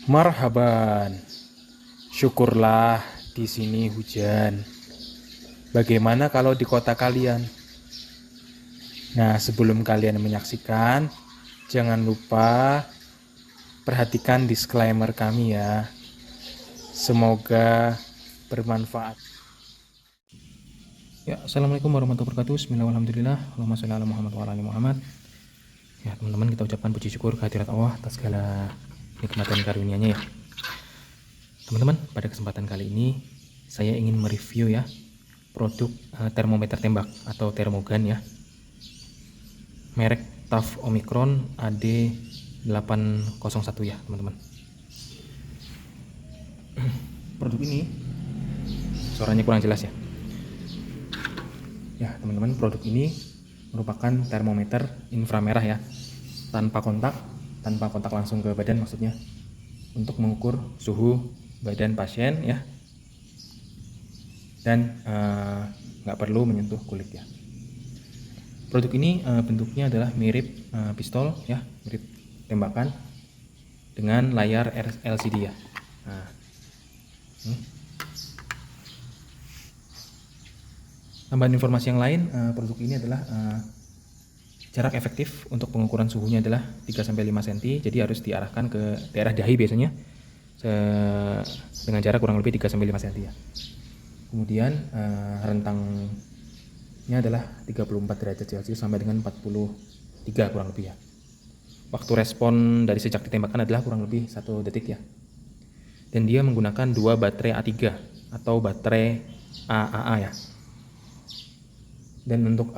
Marhaban, syukurlah di sini hujan. Bagaimana kalau di kota kalian? Nah, sebelum kalian menyaksikan, jangan lupa perhatikan disclaimer kami ya. Semoga bermanfaat. Ya, assalamualaikum warahmatullahi wabarakatuh. Bismillahirrahmanirrahim. Allahumma sholli ala Muhammad wa ala ali Muhammad. Ya, teman-teman, kita ucapkan puji syukur kehadirat Allah atas segala nikmat dan karunia-Nya ya. Teman-teman, pada kesempatan kali ini saya ingin mereview ya produk termometer tembak atau termogan ya, merek TAF Omicron AD801 ya teman-teman. Produk ini suaranya kurang jelas ya. Ya teman-teman, produk ini merupakan termometer inframerah ya, tanpa kontak langsung ke badan maksudnya, untuk mengukur suhu badan pasien ya, dan nggak perlu menyentuh kulit ya. Produk ini bentuknya adalah mirip pistol ya, mirip tembakan dengan layar LCD ya. Nah, tambahan informasi yang lain, produk ini adalah jarak efektif untuk pengukuran suhunya adalah 3-5 cm, jadi harus diarahkan ke daerah dahi biasanya dengan jarak kurang lebih 3-5 cm ya. Kemudian rentangnya adalah 34 derajat Celcius sampai dengan 43 kurang lebih ya. Waktu respon dari sejak ditembakkan adalah kurang lebih 1 detik ya. Dan dia menggunakan 2 baterai A3 atau baterai AAA ya. Dan untuk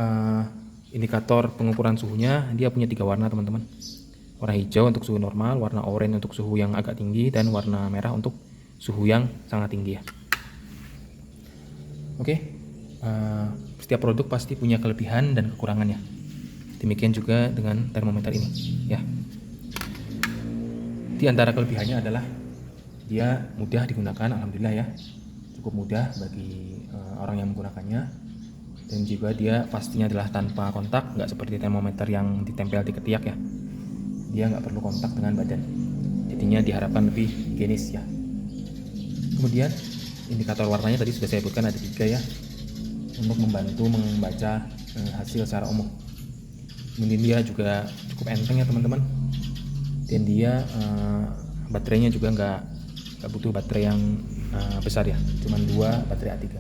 indikator pengukuran suhunya, dia punya 3 warna teman-teman. Warna hijau untuk suhu normal, warna oranye untuk suhu yang agak tinggi, dan warna merah untuk suhu yang sangat tinggi ya. Oke, setiap produk pasti punya kelebihan dan kekurangannya. Demikian juga dengan termometer ini ya. Di antara kelebihannya adalah dia mudah digunakan, alhamdulillah ya, cukup mudah bagi orang yang menggunakannya. Dan juga dia pastinya adalah tanpa kontak, nggak seperti termometer yang ditempel di ketiak ya. Dia nggak perlu kontak dengan badan, jadinya diharapkan lebih higienis ya. Kemudian indikator warnanya tadi sudah saya sebutkan ada 3 ya, untuk membantu membaca hasil secara umum. Kemudian dia juga cukup enteng ya teman-teman, dan dia baterainya juga nggak butuh baterai yang besar ya, cuma 2 baterai A3.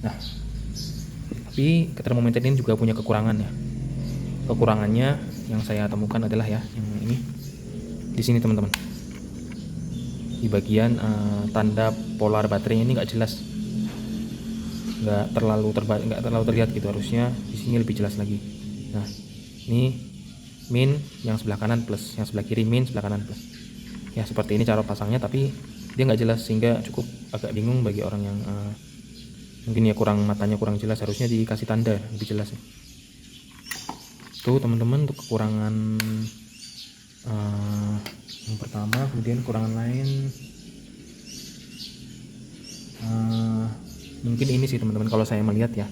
Nah, tapi termometer ini juga punya kekurangan ya. Kekurangannya yang saya temukan adalah ya yang ini di sini teman-teman, di bagian tanda polar baterainya ini nggak jelas, nggak terlalu terlihat gitu. Harusnya di sini lebih jelas lagi. Nah, ini min yang sebelah kanan plus, yang sebelah kiri min, sebelah kanan plus ya, seperti ini cara pasangnya, tapi dia nggak jelas sehingga cukup agak bingung bagi orang yang mungkin ya matanya kurang jelas. Harusnya dikasih tanda lebih jelas ya. Itu teman-teman untuk kekurangan yang pertama. Kemudian kekurangan lain mungkin ini sih teman-teman, kalau saya melihat ya,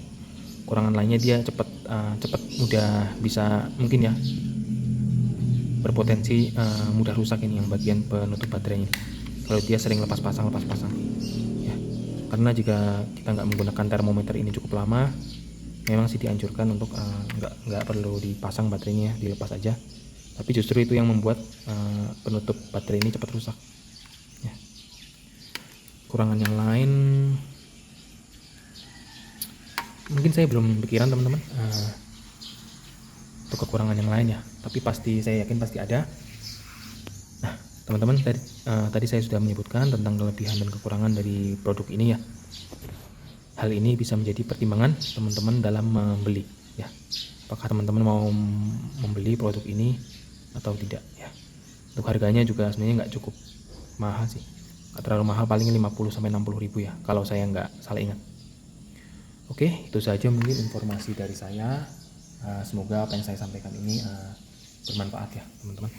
kekurangan lainnya dia cepat mudah bisa mungkin ya berpotensi mudah rusak ini yang bagian penutup baterainya kalau dia sering lepas pasang ya. Karena jika kita nggak menggunakan termometer ini cukup lama, memang sih dianjurkan untuk nggak perlu dipasang baterainya, dilepas aja. Tapi justru itu yang membuat penutup baterai ini cepat rusak ya. Kurangan yang lain mungkin saya belum pikiran teman-teman untuk kekurangan yang lain ya, tapi saya yakin pasti ada. Nah teman-teman, tadi saya sudah menyebutkan tentang kelebihan dan kekurangan dari produk ini ya. Hal ini bisa menjadi pertimbangan teman-teman dalam membeli ya. Apakah teman-teman mau membeli produk ini atau tidak ya. Untuk harganya juga sebenarnya nggak cukup mahal sih, nggak terlalu mahal, paling 50-60 ribu ya kalau saya nggak salah ingat. Oke, itu saja mungkin informasi dari saya. Semoga apa yang saya sampaikan ini bermanfaat ya teman-teman.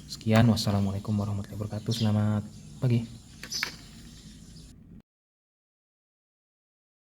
Sekian, wassalamualaikum warahmatullahi wabarakatuh. Selamat pagi.